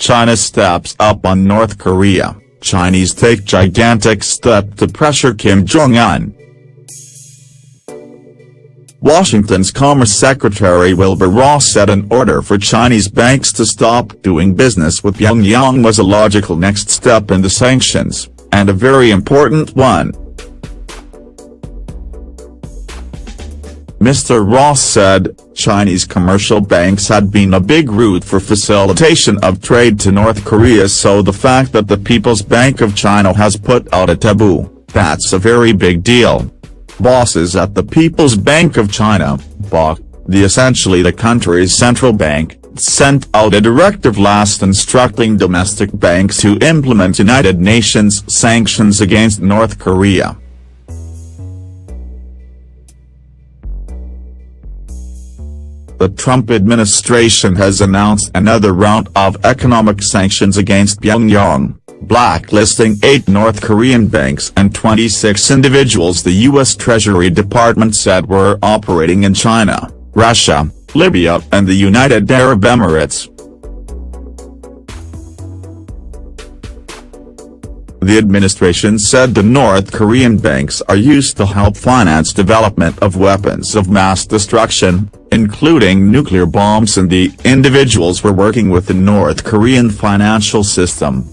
China steps up on North Korea, Chinese take gigantic step to pressure Kim Jong Un. Washington's Commerce Secretary Wilbur Ross said an order for Chinese banks to stop doing business with Pyongyang was a logical next step in the sanctions, and a very important one. Mr. Ross said, Chinese commercial banks had been a big route for facilitation of trade to North Korea, so the fact that the People's Bank of China has put out a taboo, that's a very big deal. Bosses at the People's Bank of China, BOC, essentially the country's central bank, sent out a directive last instructing domestic banks to implement United Nations sanctions against North Korea. The Trump administration has announced another round of economic sanctions against Pyongyang, blacklisting 8 North Korean banks and 26 individuals the U.S. Treasury Department said were operating in China, Russia, Libya and the United Arab Emirates. The administration said the North Korean banks are used to help finance development of weapons of mass destruction, including nuclear bombs, and the individuals were working with the North Korean financial system.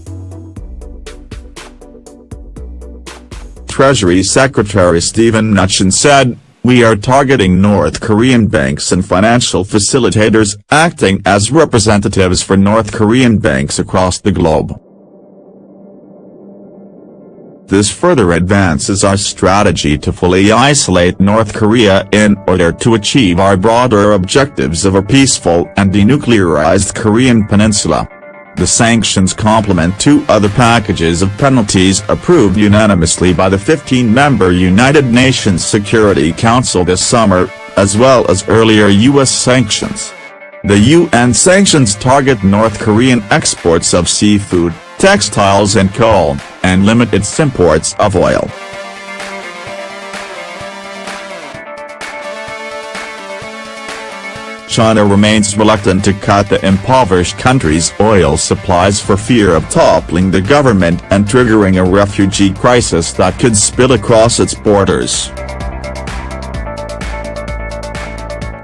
Treasury Secretary Steven Mnuchin said, "We are targeting North Korean banks and financial facilitators acting as representatives for North Korean banks across the globe. This further advances our strategy to fully isolate North Korea in order to achieve our broader objectives of a peaceful and denuclearized Korean peninsula." The sanctions complement 2 other packages of penalties approved unanimously by the 15-member United Nations Security Council this summer, as well as earlier U.S. sanctions. The UN sanctions target North Korean exports of seafood, textiles and coal, and limit its imports of oil. China remains reluctant to cut the impoverished country's oil supplies for fear of toppling the government and triggering a refugee crisis that could spill across its borders.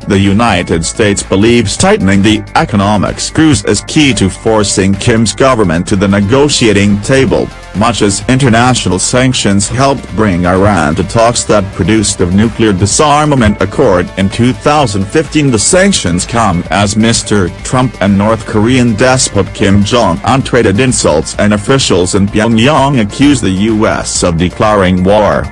The United States believes tightening the economic screws is key to forcing Kim's government to the negotiating table, much as international sanctions helped bring Iran to talks that produced a nuclear disarmament accord in 2015. The sanctions come as Mr. Trump and North Korean despot Kim Jong Un traded insults, and officials in Pyongyang accuse the U.S. of declaring war.